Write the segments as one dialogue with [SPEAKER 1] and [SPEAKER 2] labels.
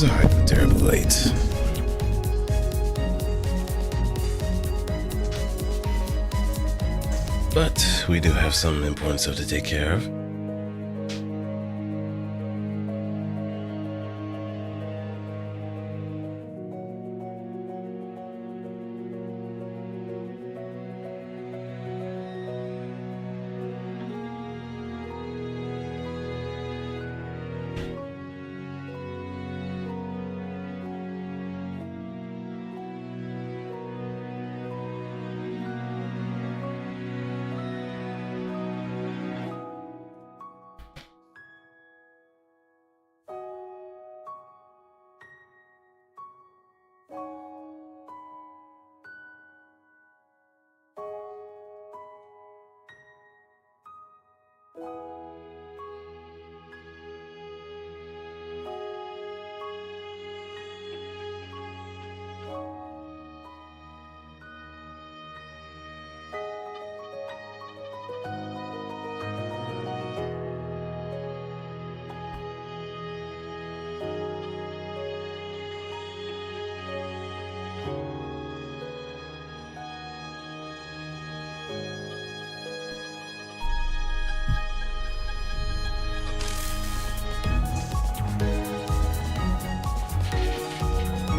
[SPEAKER 1] Sorry, I'm terribly late. But we do have some important stuff to take care of.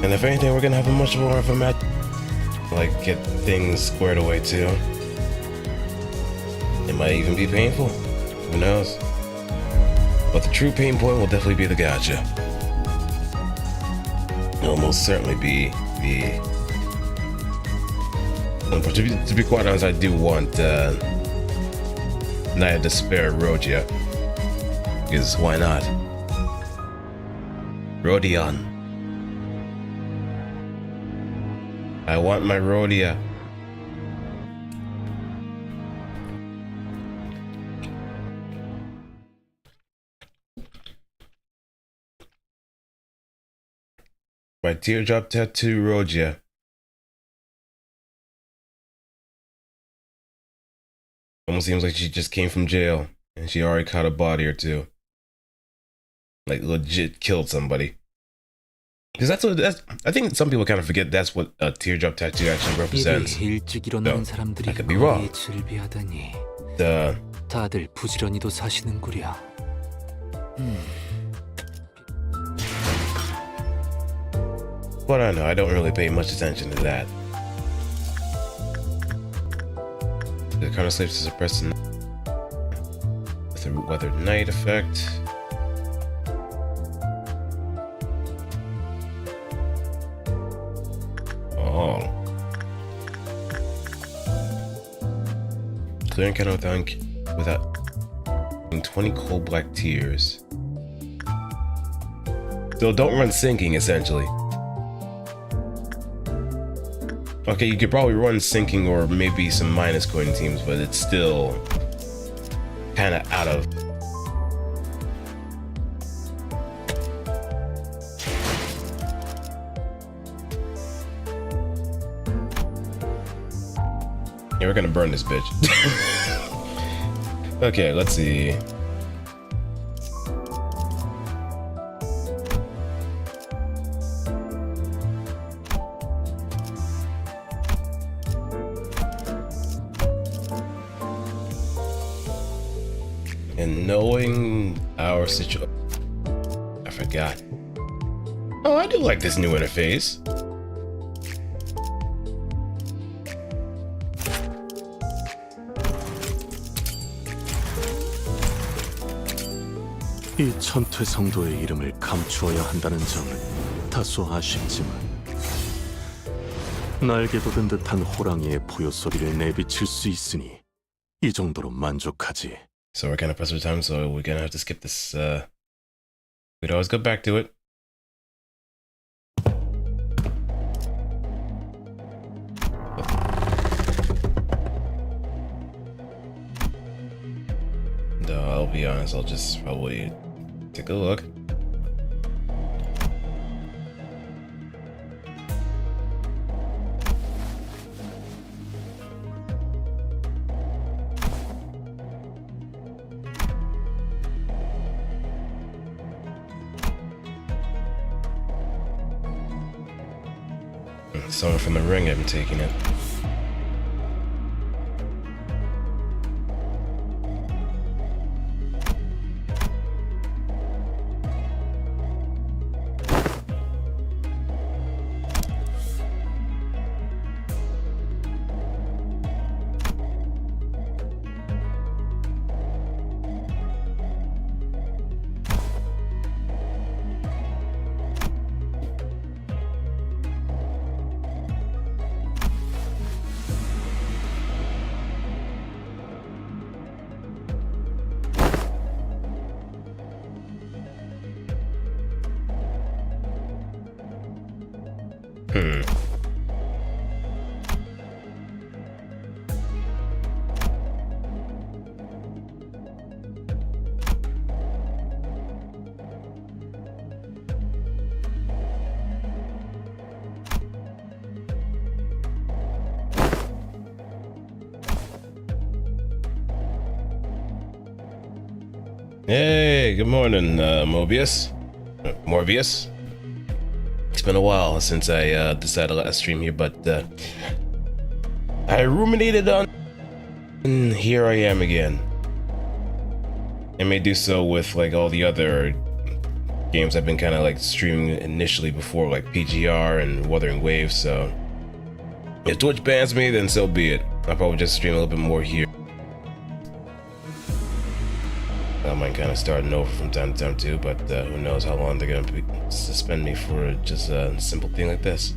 [SPEAKER 1] And if anything, we're gonna have a much more of a match. Like, get things squared away too. It might even be painful. Who knows? But the true pain point will definitely be the gacha. It'll most certainly be the... To be quite honest, I do want Night of Despair Rodia. Because why not? Rodion. I want my Rodia. My teardrop tattoo Rodia. Almost seems like she just came from jail and she already caught a body or two. Like legit killed somebody. Because I think some people kind of forget that's what a teardrop tattoo actually represents. No, I could be wrong.
[SPEAKER 2] 다들 부지런히도 사시는구려.
[SPEAKER 1] But I know, I don't really pay much attention to that. The kind of slaves to suppress the weathered night effect. Oh. Clear encounter without 20 cold black tears. So don't run sinking, essentially. Okay, you could probably run sinking or maybe some minus coin teams, but it's still kind of out of... Yeah, we're gonna burn this bitch. Okay, let's see. And knowing our situation... I forgot. Oh, I do like this new interface.
[SPEAKER 3] 이 천퇴 성도의 이름을 감추어야 한다는 점은 다소 아쉽지만 날개 돋은 듯한 호랑이의 포효 소리를 내비칠 수 있으니 이 정도로 만족하지.
[SPEAKER 1] So we're gonna press for time, so we're gonna have to skip this. We'd always go back to it. No, I'll be honest, I'll just probably take a look. Someone from the ring, I've been taking it. Hey, good morning, Morbius. It's been a while since I decided to stream here, but I ruminated on, and here I am again. I may do so with like all the other games I've been kind of like streaming initially before, like PGR and Wuthering Waves. So if Twitch bans me, then so be it. I'll probably just stream a little bit more here. I might kind of starting over from time to time too, but who knows how long they're gonna suspend me for just a simple thing like this.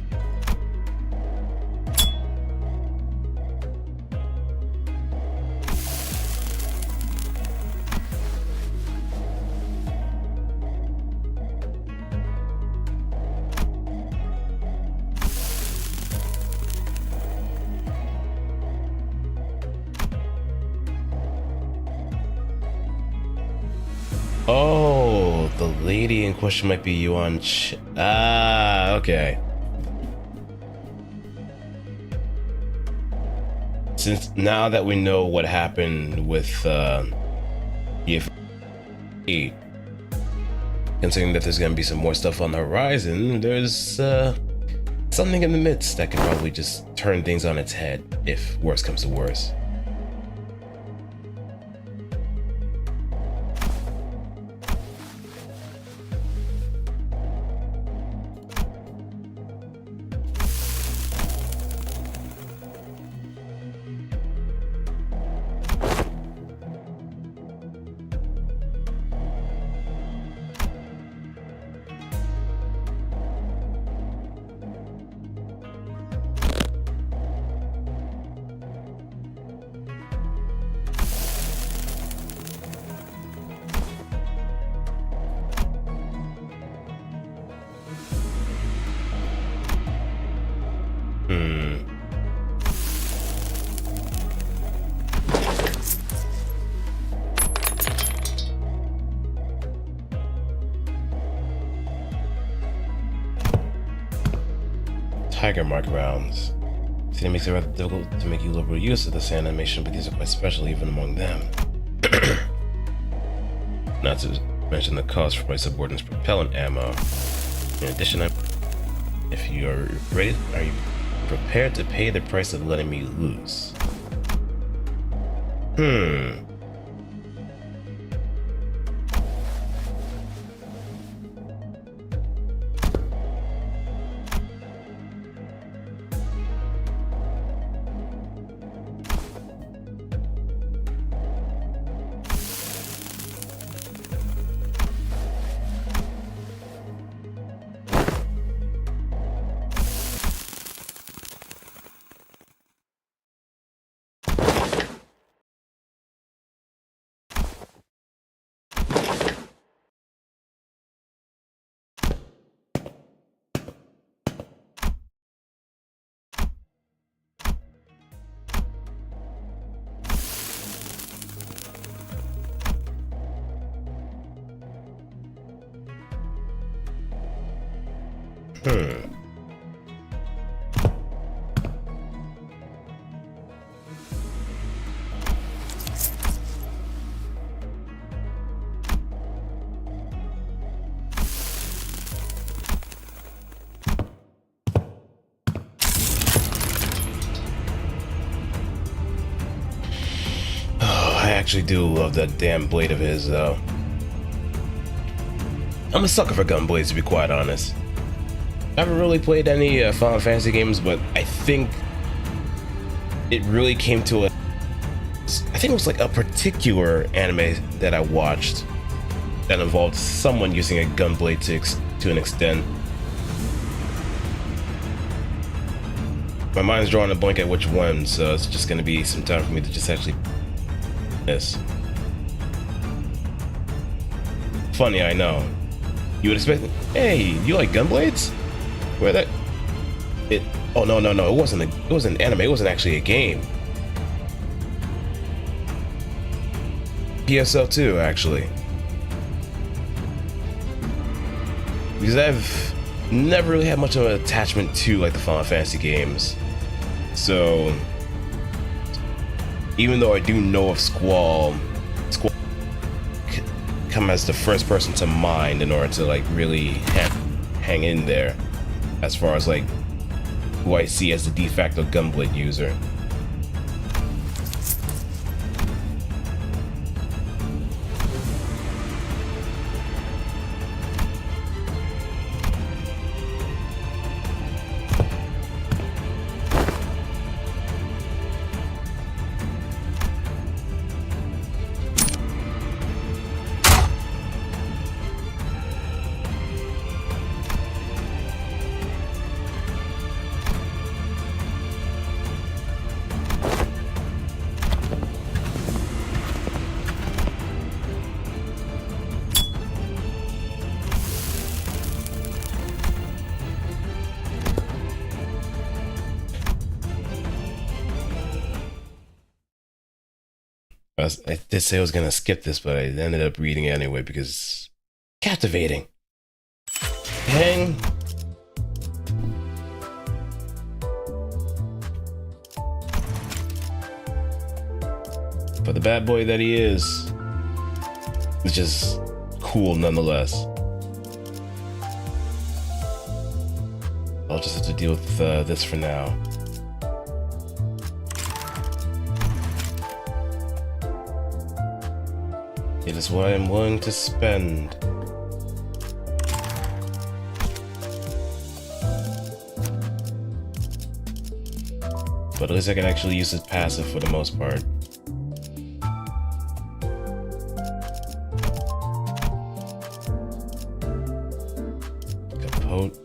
[SPEAKER 1] Oh, the lady in question might be Yuan okay. Since now that we know what happened with EFE, considering that there's gonna be some more stuff on the horizon, there's something in the midst that could probably just turn things on its head if worse comes to worse. Tiger mark rounds. See, it makes it rather difficult to make you liberal use of this animation, but these are quite special even among them. Not to mention the cost for my subordinate's propellant ammo. In addition, if you are ready, are you prepared to pay the price of letting me loose? actually do love that damn blade of his, though. I'm a sucker for gun blades, to be quite honest. I haven't really played any Final Fantasy games, but I think it really came to a... I think it was like a particular anime that I watched that involved someone using a gun blade to an extent. My mind's drawing a blank at which one, so it's just gonna be some time for me to just actually this. Funny, I know. You would expect, hey, you like gun blades? Where that? It? Oh no, it wasn't. It was an anime. It wasn't actually a game. PSL 2, actually. Because I've never really had much of an attachment to like the Final Fantasy games. So even though I do know of Squall come as the first person to mind in order to like really hang in there as far as like who I see as the de facto gunblade user. I did say I was gonna skip this, but I ended up reading it anyway because it's captivating. Hang. For the bad boy that he is, it's just cool nonetheless. I'll just have to deal with this for now. It is what I'm willing to spend. But at least I can actually use his passive for the most part. Capote.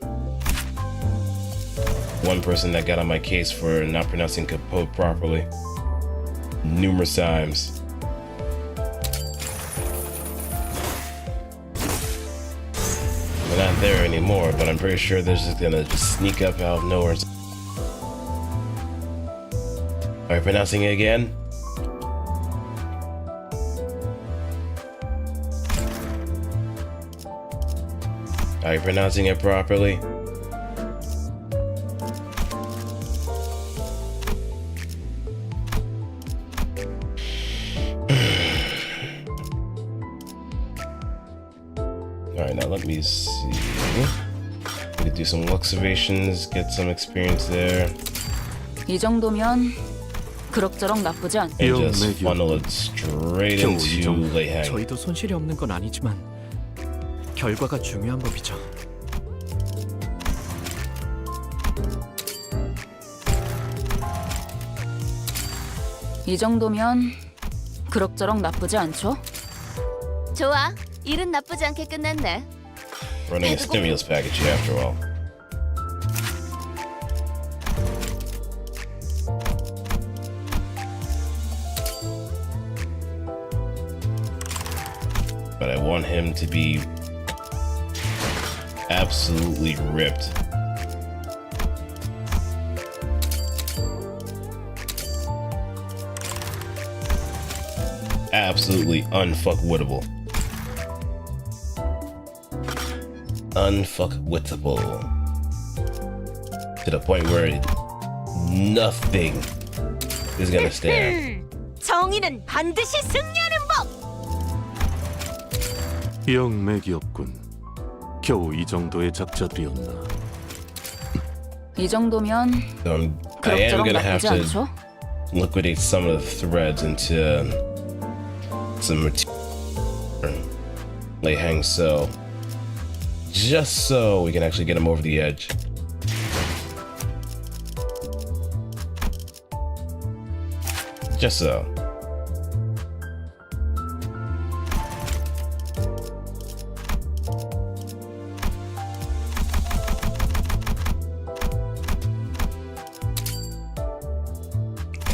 [SPEAKER 1] One person that got on my case for not pronouncing capote properly numerous times. We're not there anymore, but I'm pretty sure they're just gonna just sneak up out of nowhere. Are you pronouncing it again? Are you pronouncing it properly? Alright, now let me see. We could do some observations, get some experience there.
[SPEAKER 4] 이 정도면 그럭저럭 나쁘지 않.
[SPEAKER 1] And just funnel it straight into lay hang.
[SPEAKER 2] 저희도 손실이 없는 건 아니지만 결과가 중요한 법이죠.
[SPEAKER 4] 이 정도면 그럭저럭 나쁘지 않죠?
[SPEAKER 5] 좋아, 일은 나쁘지 않게 끝났네.
[SPEAKER 1] Running a stimulus package after all. But I want him to be absolutely ripped. Absolutely unfuckwittable. Unfuckwittable. To the point where nothing is gonna stand.
[SPEAKER 5] 정의는 반드시 승리하는 법.
[SPEAKER 3] 영맥이 없군. 겨우 이 정도의 작자들이었나.
[SPEAKER 4] 이 정도면
[SPEAKER 1] So I am
[SPEAKER 4] 그럭저럭
[SPEAKER 1] gonna have
[SPEAKER 4] 나쁘지
[SPEAKER 1] to
[SPEAKER 4] 않죠?
[SPEAKER 1] liquidate some of the threads into some material. Lay hang so. Just so we can actually get him over the edge. Just so.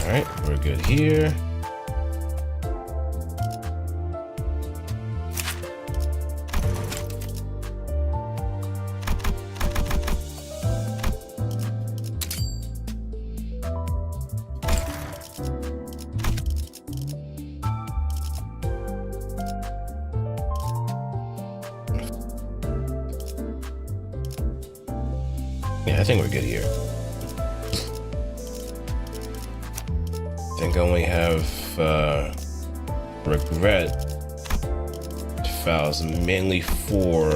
[SPEAKER 1] Alright, we're good here. Yeah, I think we're good here. I think I only have regret files mainly for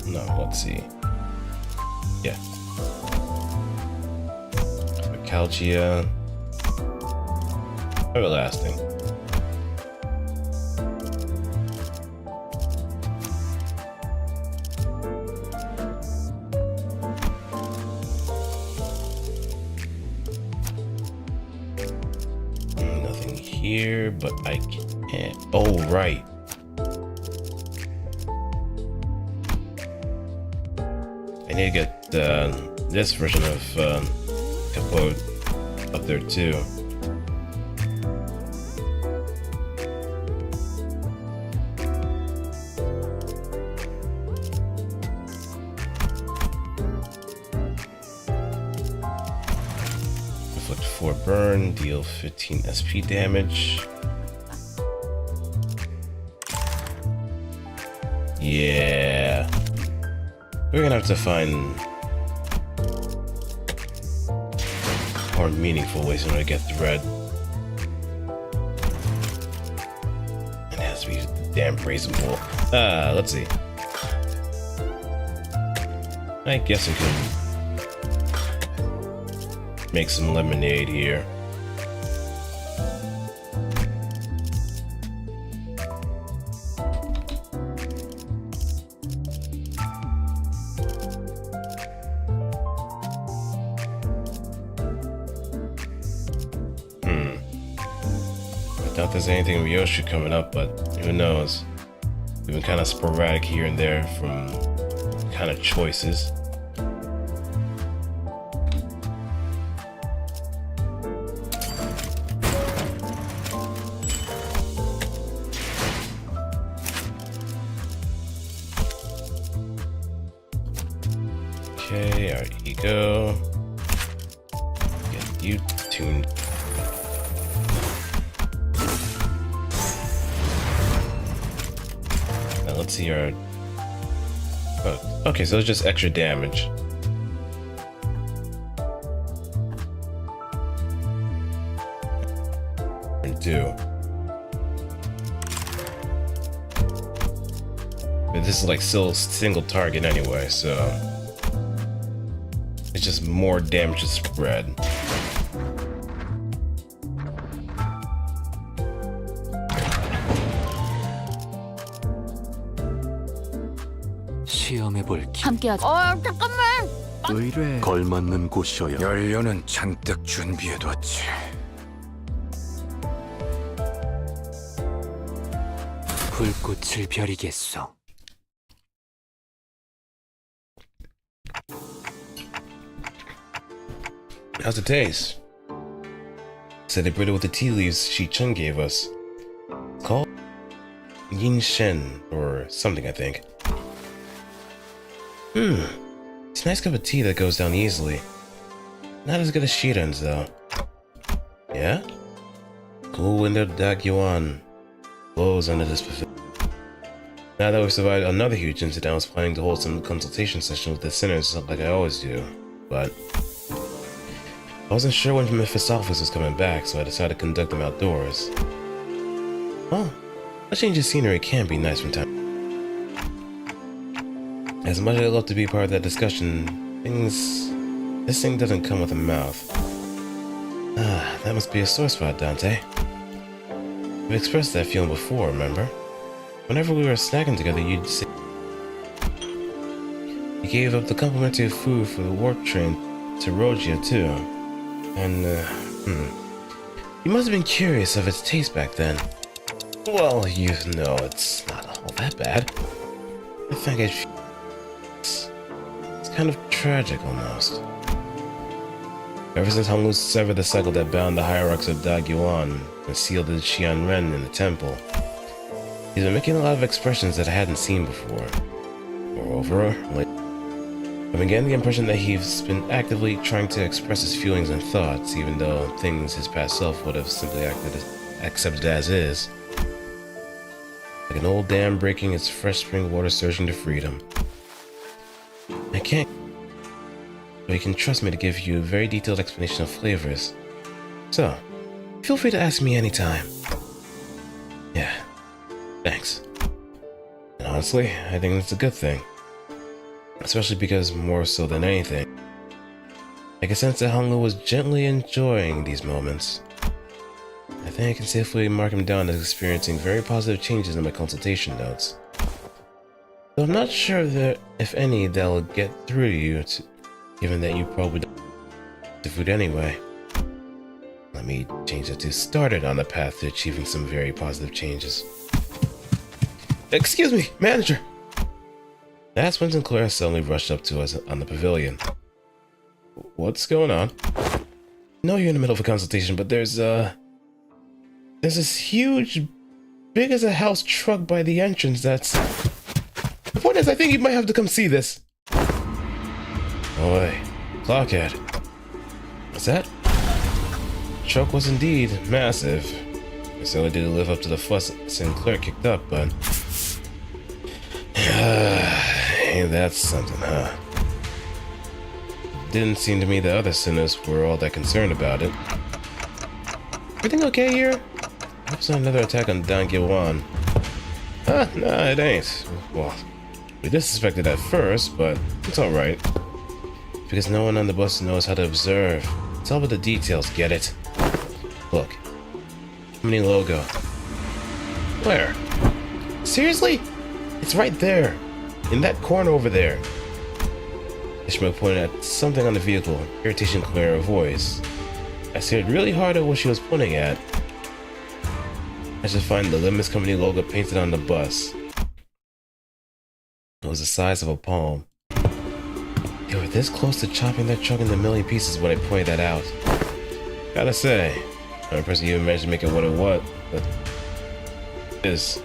[SPEAKER 1] no, let's see. Yeah. Calcia. Everlasting. Nothing here, but I can't. Oh, right. I need to get this version of Capote up there too. Inflict 4 burn, deal 15 SP damage. Yeah. We're gonna have to find more meaningful ways in order to get thread. It has to be the damn brazen pool. Let's see. I guess I could make some lemonade here. Not there's anything Ryoshi coming up, but who knows? We've been kind of sporadic here and there from kind of choices. Okay, our ego. Get you tuned. Let's see our... Oh, okay, so it's just extra damage. And 2. But this is like still single target anyway, so... It's just more damage to spread.
[SPEAKER 2] 시험해볼 기
[SPEAKER 4] 함께하자.
[SPEAKER 5] 잠깐만.
[SPEAKER 2] 의뢰
[SPEAKER 3] 걸맞는 곳이어야
[SPEAKER 6] 연료는 잔뜩 준비해뒀지.
[SPEAKER 2] 불꽃을 벼리겠소.
[SPEAKER 1] How's it taste? Celebrated with the tea leaves Shi-Chun gave us. It's called Yin Shen, or something, I think. It's a nice cup of tea that goes down easily. Not as good as Shiren's, though. Yeah? Cool wind of Dagyuan blows under this pavilion. Now that we've survived another huge incident, I was planning to hold some consultation session with the sinners like I always do, but I wasn't sure when Mephistopheles was coming back, so I decided to conduct them outdoors. Well, a change of scenery can be nice from time. As much as I'd love to be part of that discussion, this thing doesn't come with a mouth. Ah, that must be a sore spot, Dante. I've expressed that feeling before, remember? Whenever we were snacking together, you'd say you gave up the complimentary food for the warp train to Rogia, too. And, you must have been curious of its taste back then. Well, you know, it's not all that bad. I think it's kind of tragic, almost. Ever since Honglu severed the cycle that bound the hierarchs of Dagyuan and sealed the Qianren in the temple, he's been making a lot of expressions that I hadn't seen before. Moreover, I began the impression that he's been actively trying to express his feelings and thoughts, even though things his past self would have simply accepted as is. Like an old dam breaking, its fresh spring water surging to freedom. I can't, but you can trust me to give you a very detailed explanation of flavors. So, feel free to ask me anytime. Yeah, thanks. And honestly, I think that's a good thing. Especially because, more so than anything, I can sense that Honglu was gently enjoying these moments. I think I can safely mark him down as experiencing very positive changes in my consultation notes. Though I'm not sure if any that'll get through to you, given that you probably don't eat the food anyway. Let me change that to started on the path to achieving some very positive changes. Excuse me, manager! That's when Sinclair suddenly rushed up to us on the pavilion. What's going on? I know you're in the middle of a consultation, but there's this huge, big as a house truck by the entrance that's... The point is, I think you might have to come see this. Oi, Clockhead. What's that? The truck was indeed massive. It certainly didn't live up to the fuss Sinclair kicked up, but... Hey, that's something, huh? Didn't seem to me the other sinners were all that concerned about it. Everything okay here? Perhaps another attack on Dangyewan. Nah, it ain't. Well, we did suspect it at first, but it's alright. Because no one on the bus knows how to observe. It's all about the details, get it? Look. Company logo. Where? Seriously? It's right there. In that corner over there. Ishmael pointed at something on the vehicle, irritation clear in her voice. I stared really hard at what she was pointing at. I should find the Limbus company logo painted on the bus. It was the size of a palm. They were this close to chopping that truck into a million pieces when I pointed that out. Gotta say, I'm impressed you even managed to make it what it was, but it is.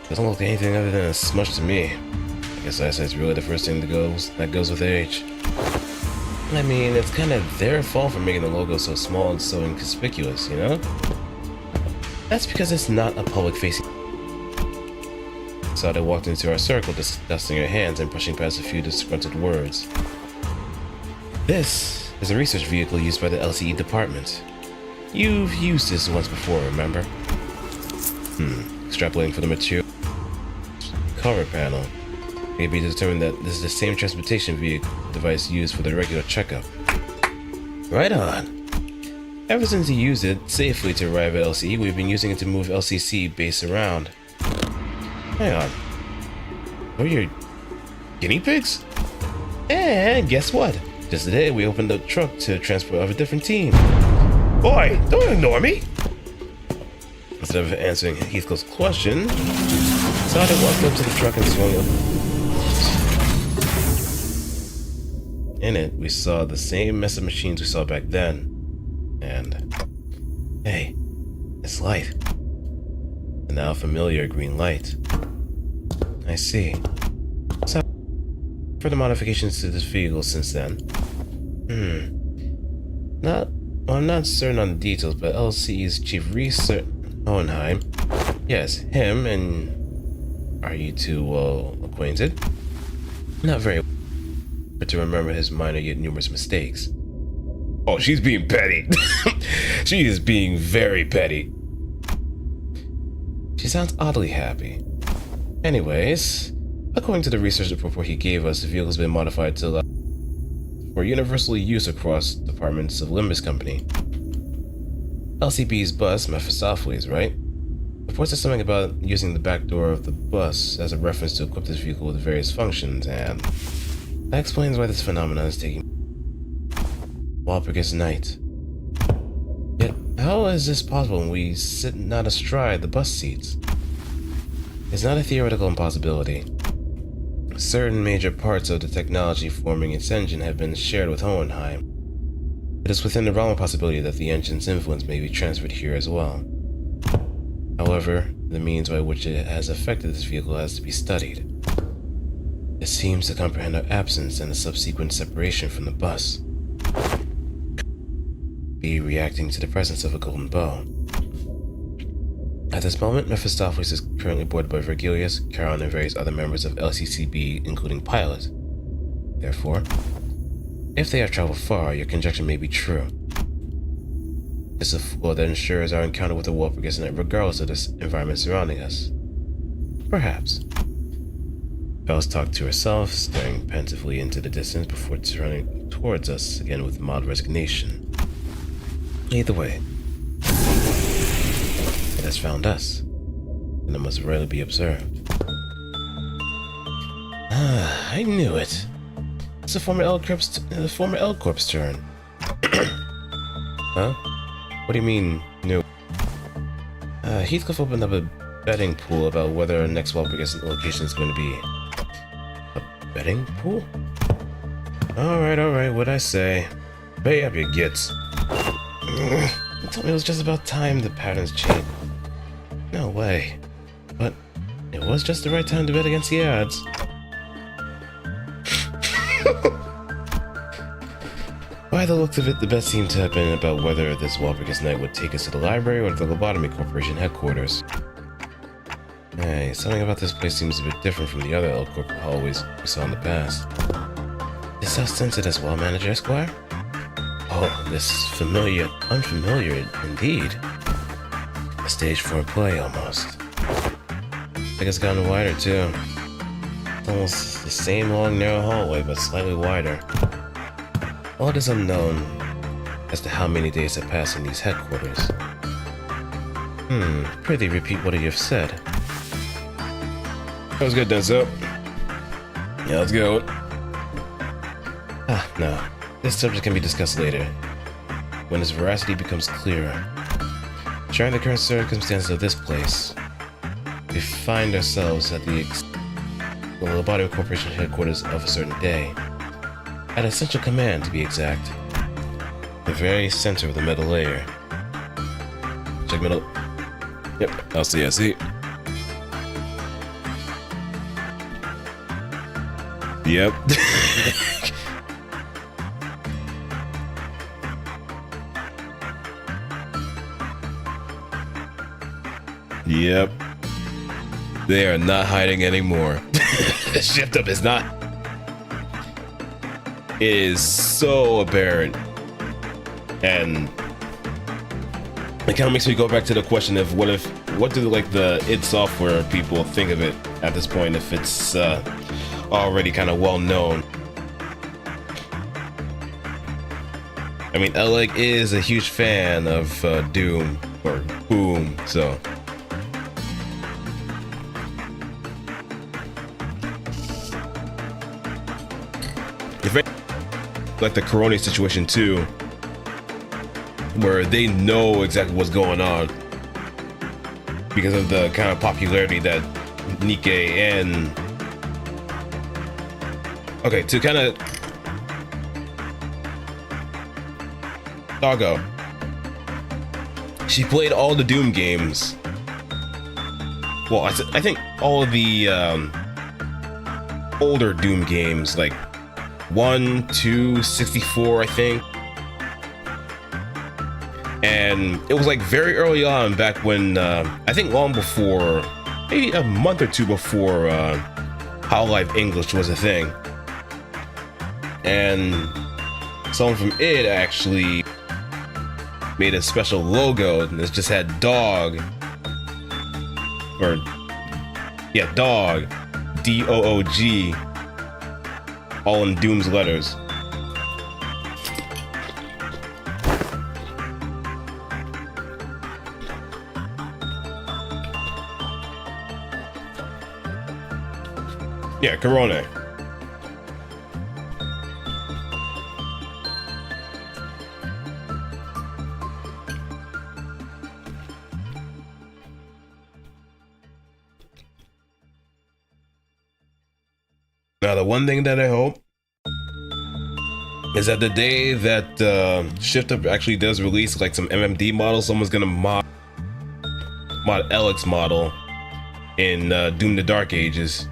[SPEAKER 1] Doesn't look like anything other than a smudge to me. I guess eyesight's really the first thing that goes with age. I mean, it's kind of their fault for making the logo so small and so inconspicuous, you know? That's because it's not a public-facing... So they walked into our circle, dusting her hands and brushing past a few disgruntled words. This is a research vehicle used by the LCE department. You've used this once before, remember? Extrapolating for the material cover panel. Maybe determined that this is the same transportation vehicle device used for the regular checkup. Right on. Ever since he used it safely to arrive at LCE, we've been using it to move LCC base around. Hang on. Are you guinea pigs? And guess what? Just today we opened the truck to transport of a different team. Boy, don't ignore me! Instead of answering Heathcliff's question, Sada walked up to the truck and swung up. In it, we saw the same mess of machines we saw back then. And... hey, it's light. The now familiar green light. I see. So, further modifications to this vehicle since then. I'm not certain on the details, but LCE's chief research... Hohenheim. Yes, him, and... Are you two, well, acquainted? Not very well, but to remember his minor yet numerous mistakes. Oh, she's being petty. She is being very petty. She sounds oddly happy. Anyways, according to the research report he gave us, the vehicle has been modified to allow for universal use across departments of Limbus Company. LCB's bus, Mephistopheles, right? Reports said something about using the back door of the bus as a reference to equip this vehicle with various functions, and that explains why this phenomenon is taking Walpurgis night. Yet, how is this possible when we sit not astride the bus seats? It's not a theoretical impossibility. Certain major parts of the technology forming its engine have been shared with Hohenheim. It is within the realm of possibility that the engine's influence may be transferred here as well. However, the means by which it has affected this vehicle has to be studied. It seems to comprehend our absence and the subsequent separation from the bus. Be reacting to the presence of a golden bow. At this moment, Mephistopheles is currently boarded by Vergilius, Charon, and various other members of LCCB, including Pilot. Therefore, if they have traveled far, your conjecture may be true. It's a flaw that ensures our encounter with the Walpurgis night regardless of the environment surrounding us. Perhaps. Bells talked to herself, staring pensively into the distance before turning towards us again with mild resignation. Either way, it has found us, and it must rarely be observed. Ah, I knew it. It's the former L Corp's turn. Huh? What do you mean, new? Heathcliff opened up a betting pool about whether our next Walpurgis location is going to be... A betting pool? Alright, what'd I say? Pay up your gits. You told me it was just about time the patterns changed. No way. But it was just the right time to bet against the odds. By the looks of it, the bet seemed to have been about whether this Walpurgis night would take us to the library or to the Lobotomy Corporation headquarters. Hey, something about this place seems a bit different from the other L Corp hallways we saw in the past. Is that sensed as well, Manager Esquire? Oh, this is unfamiliar indeed. A stage 4 play, almost. I think it's gotten wider, too. It's almost the same long, narrow hallway, but slightly wider. All it is unknown as to how many days have passed in these headquarters. Prithee repeat what you've said. That was good, Denso. Yeah, let's go. No. This subject can be discussed later, when its veracity becomes clearer. Sharing the current circumstances of this place, we find ourselves at the Lobotomy Corporation headquarters of a certain day. At Essential Command, to be exact. The very center of the metal layer. Check middle. Yep, I see. Yep. Yep. They are not hiding anymore. Shift up is not. It is so apparent. And it kind of makes me go back to the question of what do like the id Software people think of it at this point if it's already kind of well known. I mean, Alec is a huge fan of Doom or Boom, so. Like the Corona situation too, where they know exactly what's going on because of the kind of popularity that Nikke and to kind of Doggo, she played all the Doom games. Well, I think all of the older Doom games, like 1, 2, 64, I think. And it was like very early on, back when, I think long before, maybe a month or two before Hololive English was a thing. And someone from id actually made a special logo that just had dog, dog, DOOG, all in Doom's letters. Yeah, Corona. Now, the one thing that I hope is that the day that Shifter actually does release like some MMD models, someone's gonna mod Alex model in Doom the Dark Ages.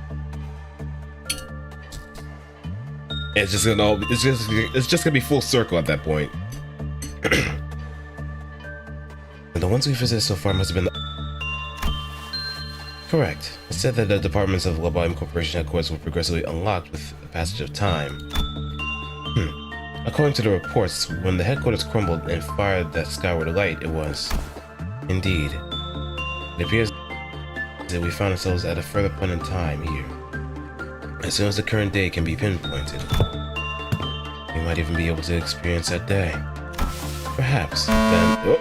[SPEAKER 1] It's just gonna be full circle at that point. And the ones we visited so far must have been correct. It said that the departments of La Volume Corporation headquarters were progressively unlocked with the passage of time. According to the reports, when the headquarters crumbled and fired that skyward light, it was indeed. It appears that we found ourselves at a further point in time here. As soon as the current day can be pinpointed, we might even be able to experience that day. Perhaps then. Oh.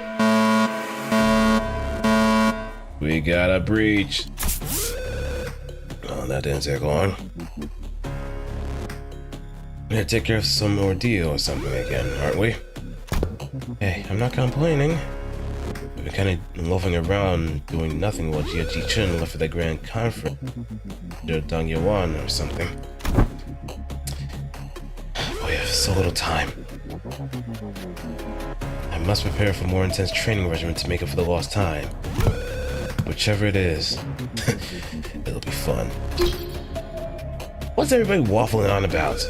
[SPEAKER 1] We got a breach. Oh, that didn't take long. We're gonna take care of some ordeal or something again, aren't we? Hey, I'm not complaining. We've been kind of loafing around doing nothing while Jia Ji Chun left for the grand conference. Or Dong Yuan or something. We have so little time. I must prepare for a more intense training regimen to make up for the lost time. Whichever it is, it'll be fun. What's everybody waffling on about?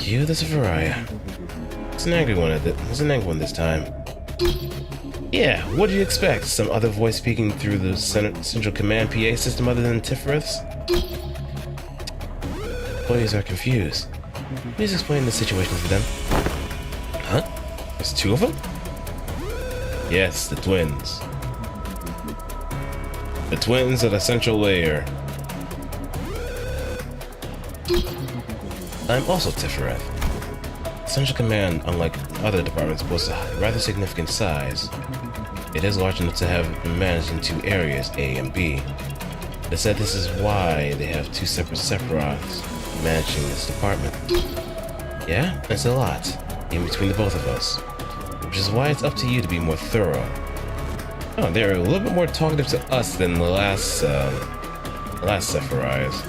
[SPEAKER 1] You, this is Varaya. It's an angry one. It's an angry one this time. Yeah, what do you expect? Some other voice speaking through the central command PA system other than Tifereth's? Employees are confused. Please explain the situation to them. Huh? There's two of them? Yes, the twins. The twins are the central layer. I'm also Tifereth. Central Command, unlike other departments, boasts a rather significant size. It is large enough to have been managed in two areas, A and B. They said this is why they have two separate Sephiroths managing this department. Yeah, it's a lot, in between the both of us. Which is why it's up to you to be more thorough. Oh, they're a little bit more talkative to us than the last Sephiroths.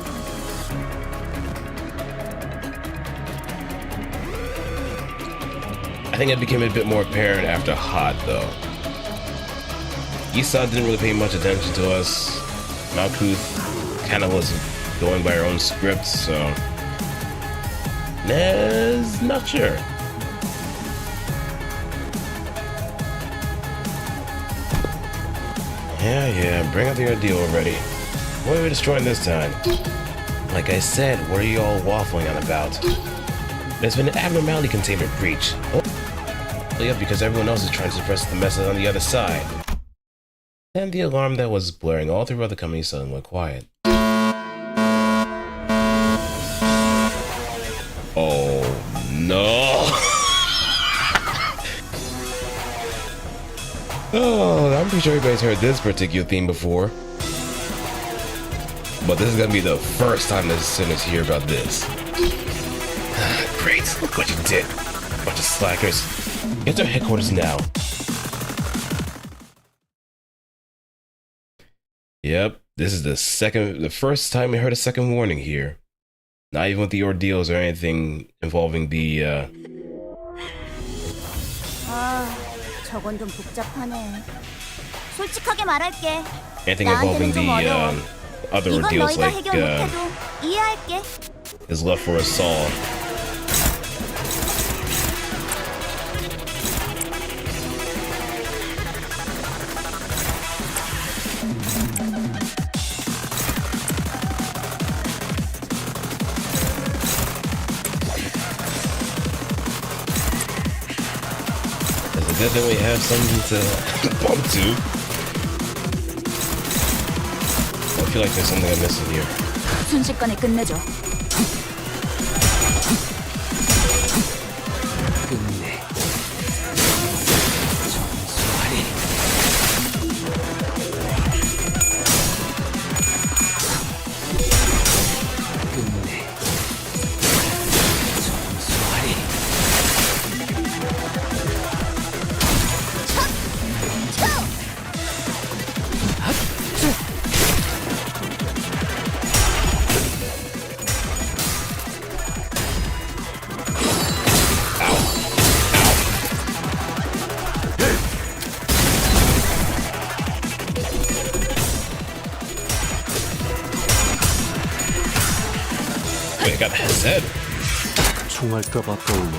[SPEAKER 1] I think it became a bit more apparent after Hot, though. Issa didn't really pay much attention to us. Malkuth kind of was going by her own script, so... Nez, not sure. Yeah, bring up the ordeal already. What are we destroying this time? Like I said, what are you all waffling on about? There's been an abnormality containment breach. Oh, yeah, because everyone else is trying to suppress the message on the other side. Then the alarm that was blaring all through other companies suddenly went quiet. Oh no! Oh, I'm pretty sure everybody's heard this particular theme before. But this is gonna be the first time the sinners hear about this. Great, look what you did. Bunch of slackers. Get to headquarters now. Yep, this is the first time we heard a second warning here. Not even with the ordeals or anything involving the,
[SPEAKER 5] 저건 좀 복잡하네. 솔직하게 말할게.
[SPEAKER 1] anything involving the, other
[SPEAKER 5] 이건
[SPEAKER 1] ordeals
[SPEAKER 5] 너희가
[SPEAKER 1] like,
[SPEAKER 5] 해결 못해도 이해할게.
[SPEAKER 1] his love for us all. Good that we have something to bump to. I feel like there's something I'm missing here.
[SPEAKER 4] 순식간에 끝내죠.
[SPEAKER 2] 끝내. 정수하리.
[SPEAKER 1] head.
[SPEAKER 3] 총알까봐 떠올르네.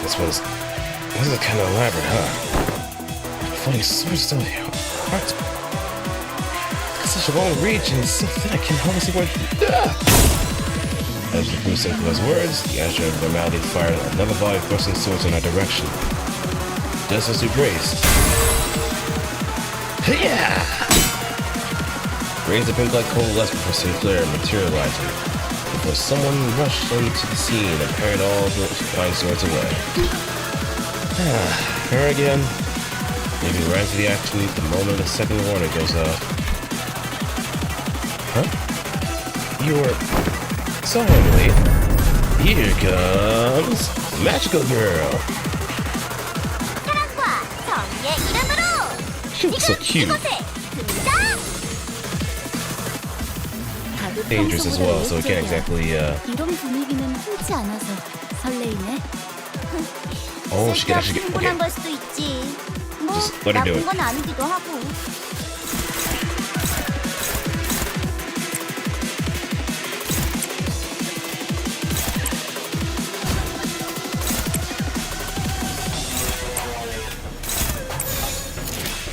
[SPEAKER 1] This is kind of elaborate, huh? Funny sword still here. Hard to... It's such a long reach and it's so thin I can hardly see where... As the crew sync those words, the Azure of Normality fired another volley of thrusting swords in our direction. Just as we braced. Yeah! Raised the pink like coalesced before Sinclair materializing. Before someone rushed into the scene and parried all the flying swords away. Her again. Maybe right into the action the moment the second warning goes off. Huh? You're... So Emily. Here comes Magical Girl. She looks so cute. Dangerous as well, so we can't exactly
[SPEAKER 5] 이런 분위기는 흔치 않아서 설레이네.
[SPEAKER 1] Oh, she can actually get... Okay.
[SPEAKER 5] 걸 수도 있지. 뭐
[SPEAKER 1] Just let her do
[SPEAKER 5] 나쁜
[SPEAKER 1] it.
[SPEAKER 5] 건 아니기도 하고.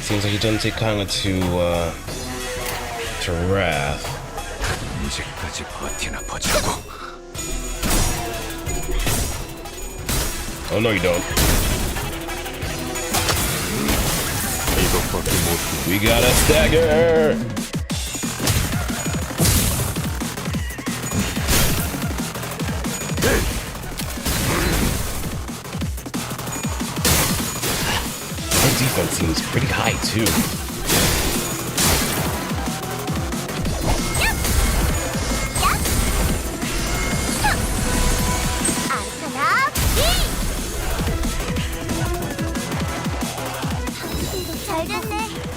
[SPEAKER 1] Seems like he doesn't take kindly to Wrath.
[SPEAKER 6] 언제까지 버티나 보자고.
[SPEAKER 1] Oh no, you don't.
[SPEAKER 3] 이것밖에 못해.
[SPEAKER 1] We got a stagger. Our defense seems pretty high too.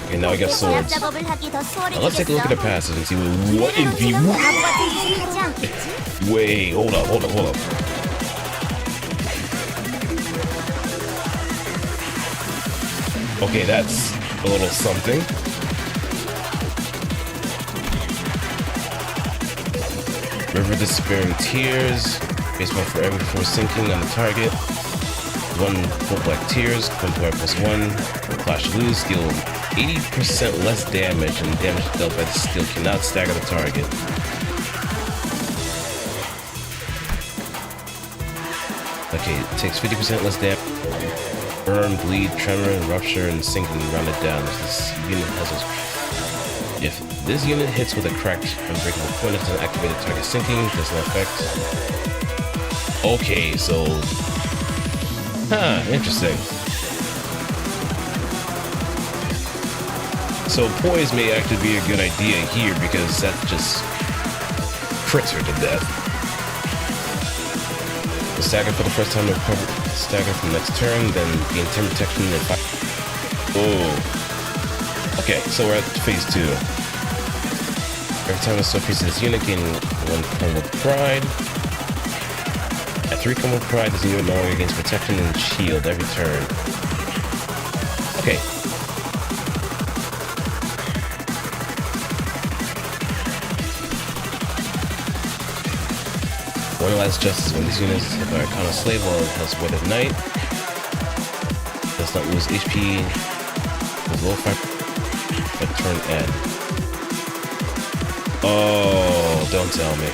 [SPEAKER 1] Okay, now we got swords. Now let's take a look at the passage and see what in the... Wait, hold up. Okay, that's a little something. River Despairing Tears. Base point for every force sinking on the target. 1 full black tears, compound +1. Clash lose, deal 80% less damage, and damage dealt by the steel cannot stagger the target. Okay, it takes 50% less damage. Burn, bleed, tremor, rupture, and sinking rounded down. This unit has a... If this unit hits with a cracked unbreakable point, it doesn't activate the target sinking, does not affect. Okay, so... Huh, interesting. So poise may actually be a good idea here because that just crits her to death. The stagger for the first time to recover stagger from next turn, then gain 10 protection and 5. Oh. Okay, so we're at phase 2. Every time the sword faces this unit, gain 1 combo pride. At 3 combo pride, this unit no longer gains protection and shield every turn. Okay. One last justice when this unit is hit by a Arcana Slave while it has Weathered Knight. Does not lose HP with low 5 at turn end. Oh, don't tell me.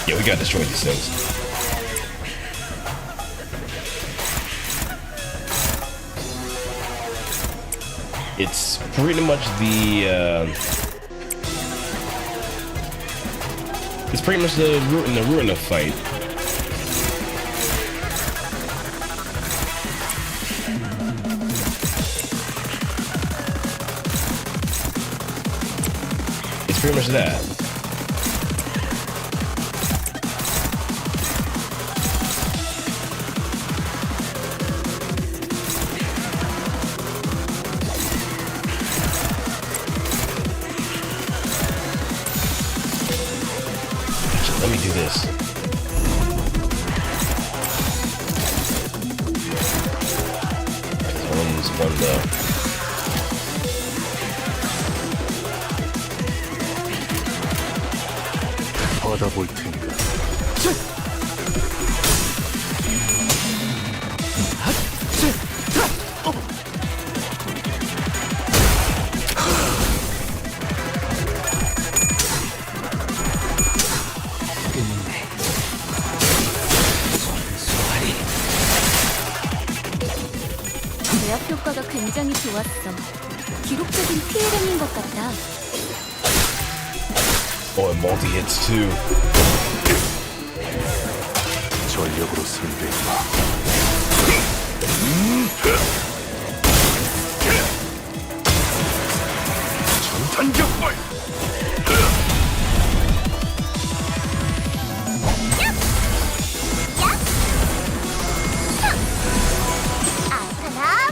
[SPEAKER 1] Yeah, we gotta destroy these things. It's pretty much the it's pretty much the ruin of fight. It's pretty much that. Let me do this. one though.
[SPEAKER 3] 받아볼 테니까.
[SPEAKER 5] 제압 효과가 굉장히 좋았어. 기록적인 피해량인 것 같다.
[SPEAKER 1] Oh, and multi hits too.
[SPEAKER 3] 전력으로 상대해봐. 전탄격발!
[SPEAKER 5] 아사나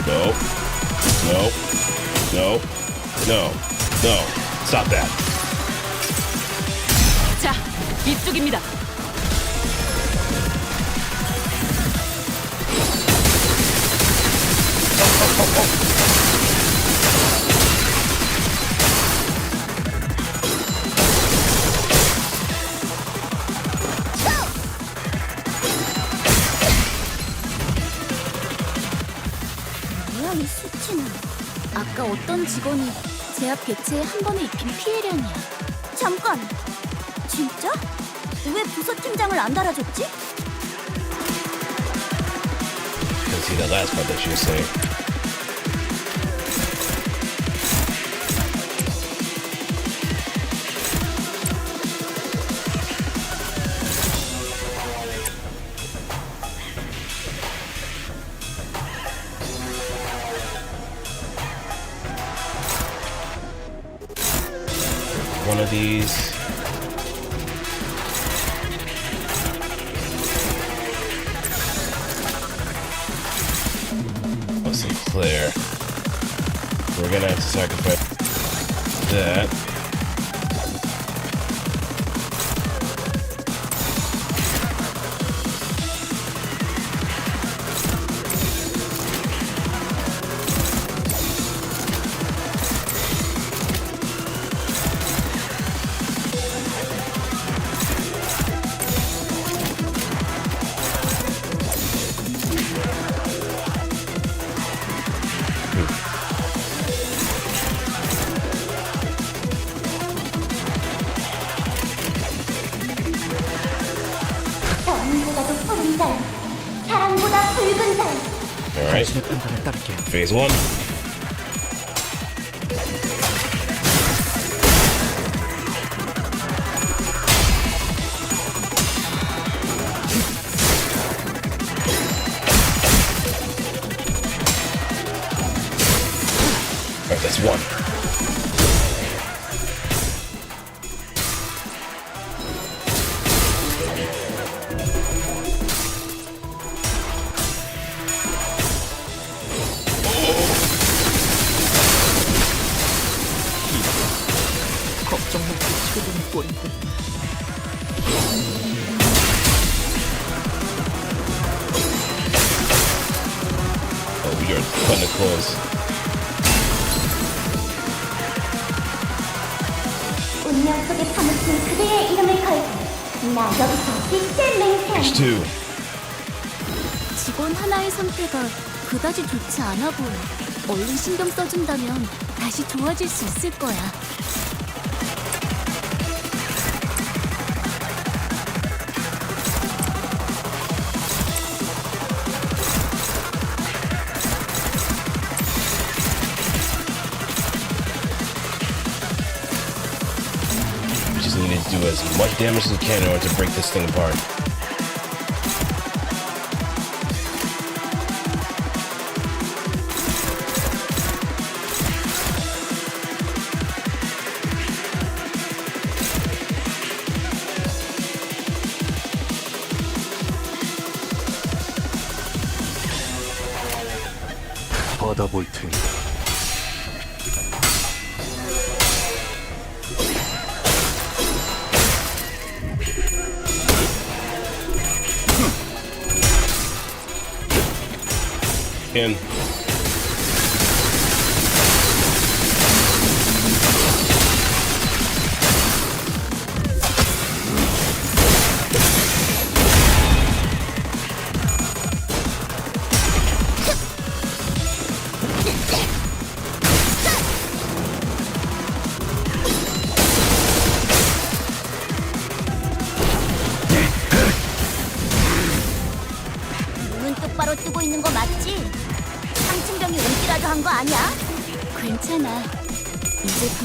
[SPEAKER 1] No. No. No. No. No. Stop that.
[SPEAKER 4] 자, 이쪽입니다.
[SPEAKER 5] 뭐야 이 수치는. 아까 어떤 직원이 제압 개체에 한 번에 입힌 피해량이야. 잠깐! 진짜? 왜 부서팀장을 안 달아줬지?
[SPEAKER 1] Can see that last part that she was saying. One of these. Oh, Sinclair. We're gonna have to sacrifice that.
[SPEAKER 5] 언제가 더 푸른 달, 사랑보다 붉은 달.
[SPEAKER 1] Alright.
[SPEAKER 2] 당신의 판단에 따를게요.
[SPEAKER 1] Phase one. Alright, that's one.
[SPEAKER 2] 걱정 마. 지금 꼴인데.
[SPEAKER 1] Oh, we are cutting it close.
[SPEAKER 5] 운명 속에 파묻힌 그대의 이름을 걸고 나 여기서 빛을 맹세한다.
[SPEAKER 1] Phase two.
[SPEAKER 5] 직원 하나의 상태가 그다지 좋지 않아 보여. 얼른 신경 써준다면 다시 좋아질 수 있을 거야.
[SPEAKER 1] We just need to do as much damage as we can in order to break this thing apart.
[SPEAKER 3] 받아볼 테니까.
[SPEAKER 1] In.
[SPEAKER 5] 눈은 똑바로 뜨고 있는 거 맞지? 상층병이 오기라도 한 거 아니야? 괜찮아. 이제 그